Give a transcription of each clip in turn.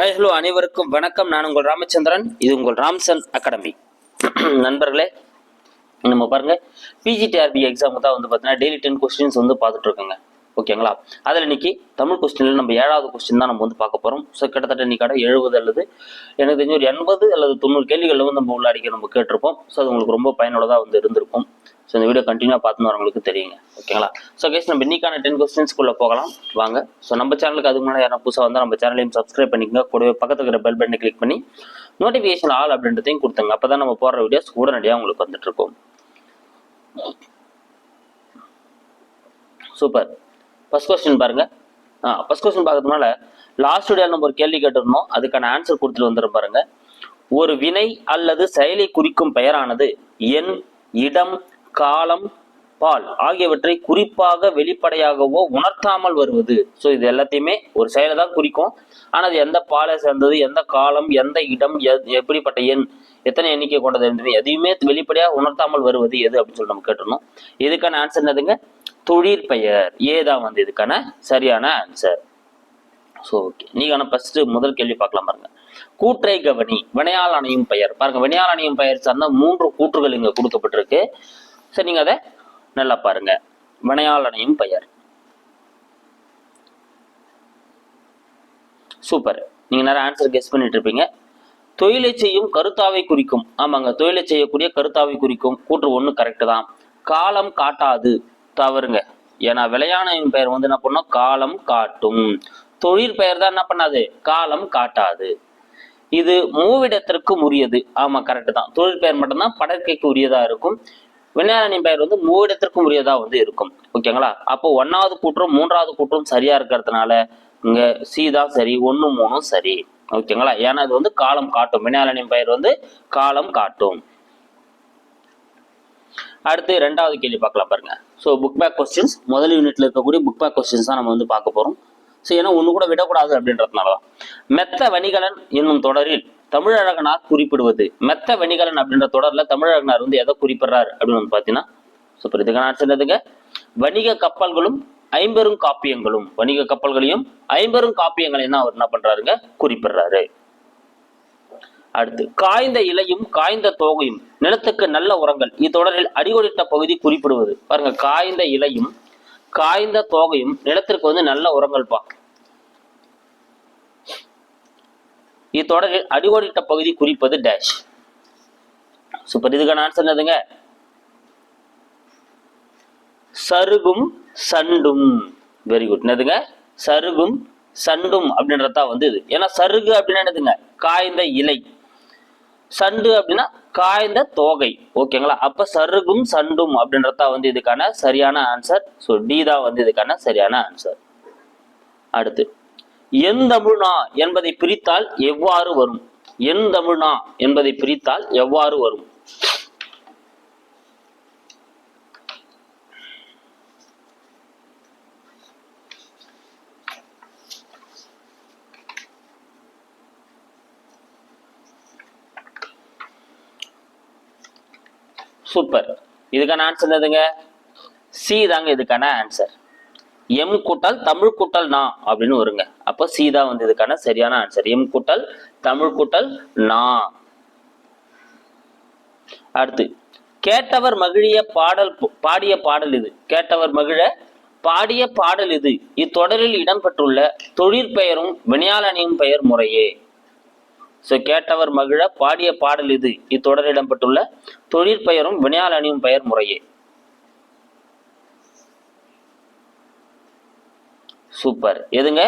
Hello, அனைவருக்கும் வணக்கம். நான் உங்கள் ராமச்சந்திரன். இது உங்கள் ராம்சன் அகாடமி. நண்பர்களே, நம்ம பாருங்க, பிஜிடிஆர்பி எக்ஸாமுக்கு தான் வந்து பார்த்தீங்கன்னா டெய்லி 10 கொஸ்டின்ஸ் வந்து பார்த்துட்டு இருக்கோங்க. ஓகேங்களா? அதில் இன்னைக்கு தமிழ் கொஸ்டினில் நம்ம 7வது கொஸ்டின் தான் நம்ம வந்து பார்க்க போகிறோம். ஸோ கிட்டத்தட்ட இன்னைக்கான 70 அல்லது எனக்கு தெரிஞ்ச ஒரு 80 அல்லது 90 கேள்விகளில் வந்து நம்ம உள்ளாடிக்க நம்ம கேட்டிருப்போம். ஸோ அது உங்களுக்கு ரொம்ப பயனுள்ளதாக வந்து இருந்திருக்கும். ஸோ இந்த வீடியோ கண்டினியூவாக பார்த்துன்னு வரவங்களுக்கு தெரியுங்க. ஓகேங்களா? ஸோ கேஸ் நம்ம இன்னைக்கான 10 கொஸ்டின்ஸ்குள்ளே போகலாம் வாங்க. ஸோ நம்ம சேனலுக்கு அதுக்கு முன்னாடி யாரும் புதுசாக வந்தால் நம்ம சேனலையும் சப்ஸ்கிரைப் பண்ணிக்கங்க. கூடவே பக்கத்தில் இருக்கிற பெல் பட்டனை கிளிக் பண்ணி நோட்டிஃபிகேஷன் ஆல் அப்படின்றதையும் கொடுத்துங்க. அப்போ தான் நம்ம போடுற வீடியோஸ் உடனடியாக உங்களுக்கு வந்துட்டு இருக்கும். சூப்பர். ஃபர்ஸ்ட் கொஸ்டின் பாருங்க. ஃபர்ஸ்ட் கொஸ்டின் பார்க்கறதுனால லாஸ்ட் வீடியோவில் நம்ம ஒரு கேள்வி கேட்டிருந்தோம். அதுக்கான ஆன்சர் கொடுத்துட்டு வந்துடும் பாருங்க. ஒரு வினை அல்லது செயலை குறிக்கும் பெயரானது எண், இடம், காலம், பால் ஆகியவற்றை குறிப்பாக வெளிப்படையாகவோ உணர்த்தாமல் வருவது. ஸோ இது எல்லாத்தையுமே ஒரு செயலை தான் குறிக்கும். ஆனால் அது எந்த பாலை சேர்ந்தது, எந்த காலம், எந்த இடம், எப்படிப்பட்ட எண், எத்தனை எண்ணிக்கை கொண்டது என்று எதையுமே வெளிப்படையாக உணர்த்தாமல் வருவது எது அப்படின்னு சொல்லி நம்ம கேட்டிருந்தோம். இதுக்கான ஆன்சர் என்னதுங்க? தொழிற்பெயர். ஏதான் வந்து இதுக்கான சரியான ஆன்சர். ஸோ ஓகே, நீங்க ஃபர்ஸ்ட் முதல் கேள்வி பார்க்கலாம் பாருங்க. கூற்றை கவனி. வினையால் அணையும் பெயர். பாருங்க, வினையால் அணையும் பெயர் சார்ந்த 3 கூற்றுகள் இங்க கொடுக்கப்பட்டிருக்கு. சரி, நீங்க அதை நல்லா பாருங்க. வினையால் அணையும் பெயர். சூப்பர். நீங்க நிறைய ஆன்சர் கெஸ் பண்ணிட்டு இருப்பீங்க. தொழிலை செய்யும் கருத்தாவை குறிக்கும். ஆமாங்க, தொழிலை செய்யக்கூடிய கருத்தாவை குறிக்கும். கூற்று 1 கரெக்ட் தான். காலம் காட்டாது தவறுங்க. ஏன்னா விளையாணையின் பெயர் வந்து என்ன பண்ணும்? காலம் காட்டும். தொழிற்பெயர் தான் என்ன பண்ணாது? காலம் காட்டாது. இது மூவிடத்திற்கு உரியது. ஆமா, கரெக்ட் தான். தொழிற்பெயர் மட்டும்தான் படற்கைக்கு உரியதா இருக்கும். வினையாளனின் பெயர் வந்து மூவிடத்திற்கும் உரியதா வந்து இருக்கும். ஓகேங்களா? அப்போ 1வது கூற்றும் 3வது கூற்றும் சரியா இருக்கிறதுனால இங்க சி தான் சரி, 1, 3 சரி. ஓகேங்களா? ஏன்னா இது வந்து காலம் காட்டும். வினையாளனின் பெயர் வந்து காலம் காட்டும். அடுத்து 2வது கேள்வி பார்க்கலாம் பாருங்க. ஸோ புக் பேக் கொஸ்டின்ஸ், முதல் யூனிட்ல இருக்கக்கூடிய புக் பேக் கொஸ்டின்ஸ் தான் நம்ம வந்து பார்க்க போறோம். ஸோ ஏன்னா ஒன்று கூட விடக்கூடாது அப்படின்றதுனாலதான். மெத்த வணிகலன் என்னும் தொடரில் தமிழழகனார் குறிப்பிடுவது. மெத்த வணிகலன் அப்படின்ற தொடர்ல தமிழழகனார் வந்து எதை குறிப்பிடுறாரு அப்படின்னு வந்து பாத்தீங்கன்னா, சூப்பர். இதுக்கான ஆன்சர் என்னதுங்க? வணிக கப்பல்களும் 50 காப்பியங்களும். வணிக கப்பல்களையும் 50 காப்பியங்களையும் தான் அவர் என்ன பண்றாருங்க? குறிப்பிடுறாரு. அடுத்து, காய்ந்த இலையும் காய்ந்த தோகையும் நிலத்துக்கு நல்ல உரங்கள். இத்தொடரில் அடிகோடிட்ட பகுதி குறிப்பிடுவது. பாருங்க, காய்ந்த இலையும் காய்ந்த தோகையும் நிலத்திற்கு வந்து நல்ல உரங்கள் பா. இத்தொடரில் அடிகோடிட்ட பகுதி குறிப்பது டேஷ். சூப்பர். இதுக்கான ஆன்சர் என்னதுங்க? சருகும் சண்டும். Very good. என்னதுங்க? சருகும் சண்டும் அப்படின்றதா வந்து இது. ஏன்னா சருகு அப்படின்னா என்னதுங்க? காய்ந்த இலை. சண்டு அப்படின்னா காய்ந்த தோகை. ஓகேங்களா? அப்ப சருகும் சண்டும் அப்படின்றதா வந்து இதுக்கான சரியான ஆன்சர். ஸோ டி தான் வந்து இதுக்கான சரியான ஆன்சர். அடுத்து, எந்தமிழ்னா என்பதை பிரித்தால் எவ்வாறு வரும்? எந்தமிழ்னா என்பதை பிரித்தால் எவ்வாறு வரும்? சூப்பர். இதுக்கான ஆன்சர் என்னதுங்க? சி தாங்க இதுக்கான ஆன்சர். எம் கூட்டல் தமிழ் கூட்டல் நா அப்படின்னு வருங்க. அப்போ சி தான் வந்து இதுக்கான சரியான ஆன்சர். எம் கூட்டல் தமிழ் கூட்டல் நா. அடுத்து, கேட்டவர் மகிழிய பாடிய பாடல் இது. கேட்டவர் மகிழ பாடிய பாடல் இது. இத்தொடரில் இடம்பெற்றுள்ள தொழிற்பெயரும் வினையாளனின் பெயர் முறையே. ஸோ கேட்டவர் மகிழ பாடிய பாடல் இது. இத்தொடர் இடம்பெற்றுள்ள தொழிற்பெயரும் வினையாளனின் பெயர் முறையே. சூப்பர். எதுங்க?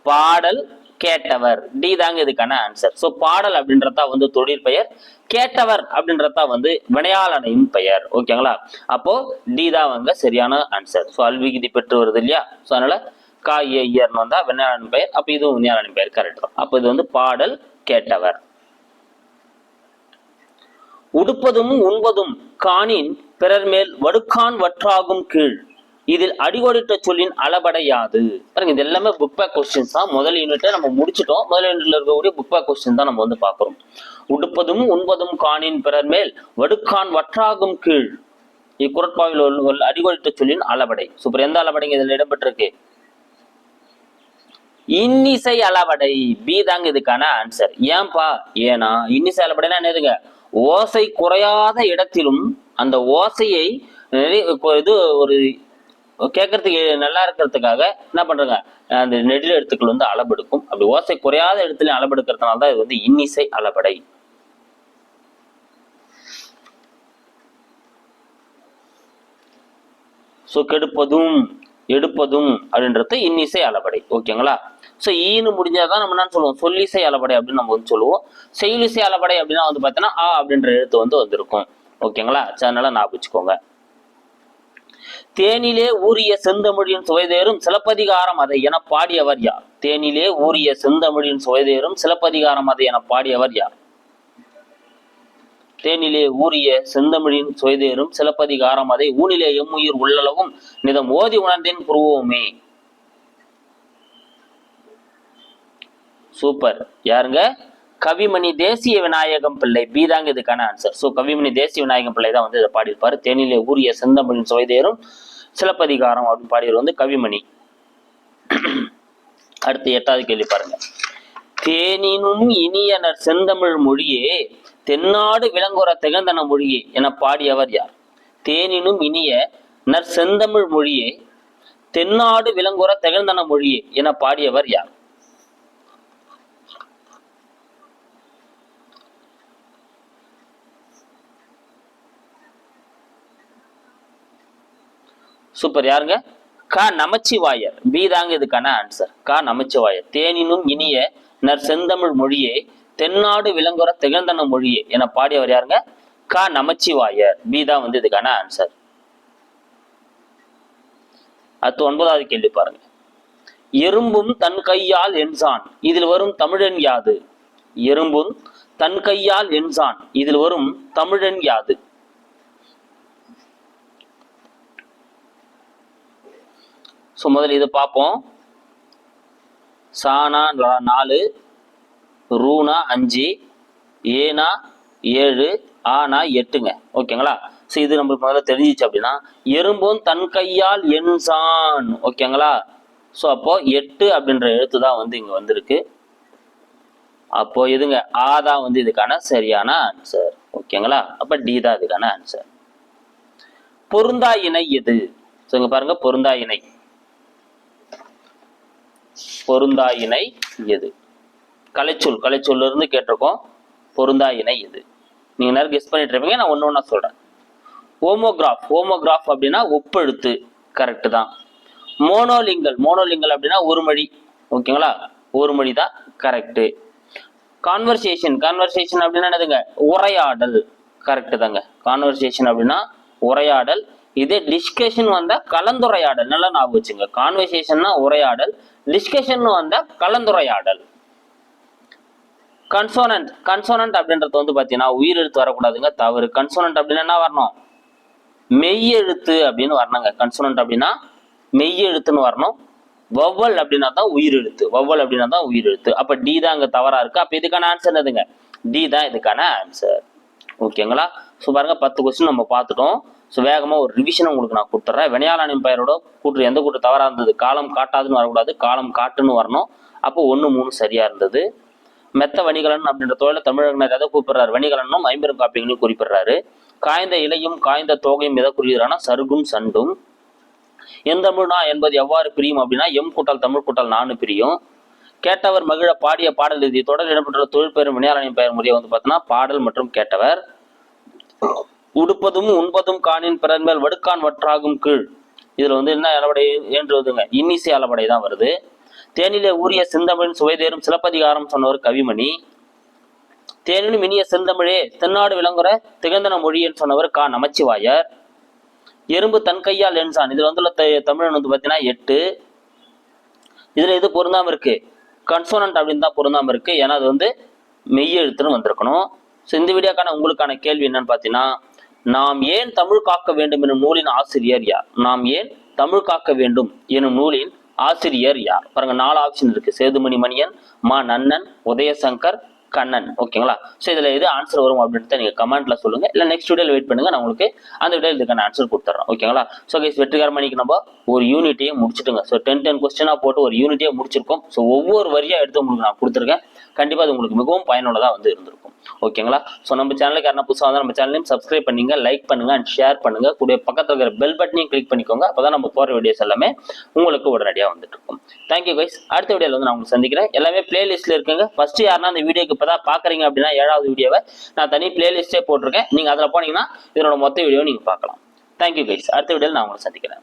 பாடல், கேட்டவர். டி தாங்க இதுக்கான ஆன்சர். ஸோ பாடல் அப்படின்றதா வந்து தொழிற்பெயர், கேட்டவர் அப்படின்றதா வந்து வினையாளனின் பெயர். ஓகேங்களா? அப்போ டி தான் வந்து சரியான ஆன்சர். ஸோ அல்விகுதி பெற்று வருது இல்லையா? ஸோ அதனால கா இயர்னு வந்தா வினையாளனின் பெயர். அப்போ இதுவும் வினையாளனின் பெயர் கரெக்ட் தான். அப்போ இது வந்து பாடல், கேட்டவர். உடுப்பதும் உண்பதும் காணின் பிறர் மேல் வடுக்கான் வற்றாகும் கீழ். இதில் அடிகோடிட்ட சொல்லின் அளபடையாது. பாருங்க, இது எல்லாமே புக் பேக் கொஸ்டின்ஸ் தான். முதல் யூனிட்டை நம்ம முடிச்சிட்டோம். முதல் யூனிட்ல இருக்கக்கூடிய புக் பேக் கொஸ்டின் தான் நம்ம வந்து பார்க்கிறோம். உடுப்பதும் உண்பதும் காணின் பிறர் மேல் வடுக்கான் வற்றாகும் கீழ். இக்குறட்பாவில் அடிகோடிட்ட சொல்லின் அளபடை. சூப்பர். எந்த அளபடைங்க இதில் இடம்பெற்றிருக்கு? இன்னிசை அளபடை. பி தாங்க இதுக்கான ஆன்சர். ஏன்பா? ஏன்னா இன்னிசை அளபடைனா என்னதுங்க? ஓசை குறையாத இடத்திலும் அந்த ஓசையை இது ஒரு கேட்கறதுக்கு நல்லா இருக்கிறதுக்காக என்ன பண்றாங்க, அந்த நெடில் எழுத்துக்கள் வந்து அளபெடுக்கும். அப்படி ஓசை குறையாத இடத்துல அளபெடுக்கிறதுனால தான் இது வந்து இன்னிசை அளபடை. ஸோ கெடுப்பதும் எடுப்பதும் அப்படின்றது இன்னிசை அளபடை. ஓகேங்களா? ஸோ ஈனு முடிஞ்சாதான் நம்ம என்ன சொல்லுவோம், சொல்லிசை அளபடை அப்படின்னு நம்ம வந்து சொல்லுவோம். செயலிசை அளபடை அப்படின்னா வந்து பார்த்தீங்கன்னா ஆ அப்படின்ற எழுத்து வந்து வந்திருக்கும். ஓகேங்களா? அதனால ஞாபகம் வச்சுக்கோங்க. தேனிலே ஊறிய செந்தமிழின் சுவைதேறும் சிலப்பதிகாரம் அதை என பாடியவர் யார்? தேனிலே ஊறிய செந்தமிழின் சுவைதேறும் சிலப்பதிகாரம் அதை என பாடியவர் யார்? தேனிலே ஊறிய செந்தமிழின் சுவைதேறும் சிலப்பதிகாரம் அதை ஊனிலே எம்முயிர் உள்ளளவும் நிதம் ஓதி உணர்ந்தேன் புருவோமே. சூப்பர். யாருங்க? கவிமணி தேசிய விநாயகம் பிள்ளை. பி தாங்க இதுக்கான ஆன்சர். ஸோ கவிமணி தேசிய விநாயகம் பிள்ளை தான் வந்து இதை பாடியிருப்பாரு. தேனிலே ஊறிய செந்தமிழின் சுவைதேறும் சிலப்பதிகாரம் அப்படின்னு பாடியவர் வந்து கவிமணி. அடுத்து 8வது கேள்வி பாருங்க. தேனினும் இனியனர் செந்தமிழ் மொழியே தென்னாடு விளங்குற திகழ்ந்தன மொழியே என பாடியவர் யார்? தேனினும் இனிய நற் செந்தமிழ் மொழியே தென்னாடு விளங்குற திகழ்ந்தன மொழியே என பாடியவர் யார்? சூப்பர். யாருங்க? க நமச்சிவாயர். பி தாங்க இதுக்கான ஆன்சர். க நமச்சிவாயர். தேனினும் இனிய நற் செந்தமிழ் மொழியே தென்னாடு விளங்குற திகழ்ந்தன மொழியே என பாடியவர் யாருங்க? க நமச்சிவாயர். பி தான் வந்து இதுக்கான ஆன்சர். அடுத்து 9வது கேள்வி பாருங்க. எறும்பும் தன் கையால் என்சான் இதில் வரும் தமிழன் யாது? எறும்பும் தன் கையால் என்சான் இதில் வரும் தமிழன் யாது? ஸோ முதல்ல இது பார்ப்போம். சானா 4, ரூனா 5, ஏனா 7, ஆனா 8ங்க. ஓகேங்களா? ஸோ இது நம்மளுக்கு முதல்ல தெரிஞ்சிச்சு அப்படின்னா எறும்பும் தன் கையால் என்சான். ஓகேங்களா? ஸோ அப்போ 8 அப்படின்ற எழுத்து தான் வந்து இங்க வந்திருக்கு. அப்போ இதுங்க ஆ தான் வந்து இதுக்கான சரியான ஆன்சர். ஓகேங்களா? அப்ப டி தான் இதுக்கான ஆன்சர். பொருந்தா இணை எது? ஸோ இங்க பாருங்க, பொருந்தா இணை. பொருந்தா இணை எது? கலைச்சொல். கலைச்சொல்ல இருந்து கேட்டிருக்கோம். பொருந்தா இணை எது? நீங்க நேரம் கெஸ் பண்ணிட்டு இருப்பீங்க. நான் ஒண்ணு ஒண்ணா சொல்றேன். ஹோமோகிராஃப். ஹோமோகிராஃப் அப்படின்னா ஒப்பெழுத்து. கரெக்ட் தான். மோனோலிங்கல். மோனோலிங்கல் அப்படின்னா ஒரு மொழி. ஓகேங்களா? ஒரு மொழி தான் கரெக்ட். கான்வர்சேஷன். கான்வர்சேஷன் அப்படின்னா என்னதுங்க? உரையாடல். கரெக்ட் தாங்க. கான்வர்சேஷன் அப்படின்னா உரையாடல். இதே டிஸ்கஷன் வந்தா கலந்துரையாடல். நல்லா ஞாபகம் வச்சுங்க. கான்வர்சேஷன்னா உரையாடல், டிஸ்கஷன் வந்தா கலந்துரையாடல். கன்சோனன்ட். கன்சோனன்ட் அப்படின்றது வந்து பாத்தீங்கன்னா உயிர் எழுத்து வரக்கூடாதுங்க, தவறு. கன்சோனன்ட் அப்படின்னா என்ன வரணும்? மெய் எழுத்து அப்படின்னு வரணுங்க. கன்சோனன்ட் அப்படின்னா மெய் எழுத்துன்னு வரணும். வவ்வல் அப்படின்னா தான் உயிர் எழுத்து. வவ்வல் அப்படின்னா தான் உயிர் எழுத்து. அப்ப டி தான் அங்க தவறா இருக்கு. அப்ப இதுக்கான ஆன்சர் என்னதுங்க? டி தான் இதுக்கான ஆன்சர். ஓகேங்களா? ஸோ பாருங்க 10 கொஸ்டின் நம்ம பார்த்துட்டோம். ஸோ வேகமா ஒரு ரிவிஷன் உங்களுக்கு நான் கொடுத்துட்றேன். வினையாளனின் பெயரோட கூற்று எந்த கூற்று தவறா இருந்தது? காலம் காட்டாதுன்னு வரக்கூடாது, காலம் காட்டுன்னு வரணும். அப்போ 1, 3 சரியா இருந்தது. மெத்த வணிகலன் அப்படின்ற தொழில தமிழகனர் எதை குறிப்பிடுறாரு? வணிகலனும் ஐம்பெரும் காப்பியங்களையும் குறிப்பிடுறாரு. காய்ந்த இலையும் காய்ந்த தோகையும் எதை குறிக்கிறானா? சருகும் சண்டும். எந்தமிழ்னா என்பது எவ்வாறு பிரியும் அப்படின்னா எம் கூட்டல் தமிழ் கூட்டல் 4 பிரியும். கேட்டவர் மகிழ பாடிய பாடல் எழுதி தொடர் இடம்பெற்றுள்ள தொழில் பெயரும் வினையாளனின் பெயர் முறையை வந்து பார்த்தோன்னா பாடல் மற்றும் கேட்டவர். உடுப்பதும் உண்பதும் காணின் பிறன் மேல் வடுக்கான் வற்றாகும் கீழ். இதுல வந்து என்ன அளபடை என்றுதுங்க? இன்னிசை அளபடை தான் வருது. தேனிலே ஊறிய செந்தமிழின் சுவைதேறும் சிலப்பதிகாரம் சொன்னவர் கவிமணி. தேனிலும் இனிய செந்தமிழே தென்னாடு விளங்குற திகழ்ந்தன மொழின்னு சொன்னவர் க நமச்சிவாயர். எறும்பு தன் கையால் என்சான் இதுல வந்துள்ள தமிழன் வந்து பாத்தீங்கன்னா 8. இதுல இது பொருந்தாம இருக்கு? கன்சோனன்ட் அப்படின்னு தான் பொருந்தாம இருக்கு. ஏன்னா அது வந்து மெய்யெழுத்துன்னு வந்திருக்கணும். ஸோ இந்த வீடியோக்கான உங்களுக்கான கேள்வி என்னன்னு பார்த்தீங்கன்னா, நாம் ஏன் தமிழ் காக்க வேண்டும் எனும் நூலின் ஆசிரியர் யார்? நாம் ஏன் தமிழ் காக்க வேண்டும் எனும் நூலின் ஆசிரியர் யார்? பாருங்க 4 ஆப்ஷன் இருக்கு. சேதுமணி மணியன், மா நன்னன், உதயசங்கர், கண்ணன். ஓகேங்களா? ஸோ இதுல எது ஆன்சர் வரும் அப்படின்றத நீங்க கமெண்ட்ல சொல்லுங்க. இல்ல நெக்ஸ்ட் வீடியோல வெயிட் பண்ணுங்க, நான் உங்களுக்கு அந்த வீடியோ இதுக்கான ஆன்சர் கொடுத்துறேன். ஓகேங்களா? ஸோ கைஸ் வெற்றிகரமா இன்னைக்கு நம்ம ஒரு யூனிட்டையே முடிச்சுட்டுங்க. ஸோ 10 கொஸ்டினா போட்டு ஒரு யூனிட்டே முடிச்சிருக்கோம். ஸோ ஒவ்வொரு வரியா எடுத்து உங்களுக்கு நான் கொடுத்துருக்கேன். கண்டிப்பா அது உங்களுக்கு மிகவும் பயனுள்ளதா வந்து இருந்திருக்கும். ஓகேங்களா? ஸோ நம்ம சேனலுக்கு யாரா புதுசாக வந்து நம்ம சேனலையும் சப்ஸ்கிரைப் பண்ணுங்க, லைக் பண்ணுங்க அண்ட் ஷேர் பண்ணுங்க. கூட பக்கத்தில் இருக்கிற பெல் பட்டனையும் கிளிக் பண்ணிக்கோங்க. அப்பதான் நம்ம போற வீடியோஸ் எல்லாமே உங்களுக்கு உடனடியாக வந்துட்டு இருக்கும். Thank you guys. அடுத்த வீடியோல வந்து நான் உங்களுக்கு சந்திக்கிறேன். எல்லாமே பிளேலிஸ்ட்ல இருக்குங்க. ஃபர்ஸ்ட் யாருன்னா இந்த வீடியோக்கு இப்பதான் பாக்குறீங்க அப்படின்னா 7வது வீடியோவை நான் தனி பிளேலிஸ்டே போட்டிருக்கேன். நீங்க அதுல போனீங்கன்னா இதனோட மொத்த வீடியோ நீங்க பார்க்கலாம். Thank you guys. அடுத்த வீடியோல நான் உங்களை சந்திக்கிறேன்.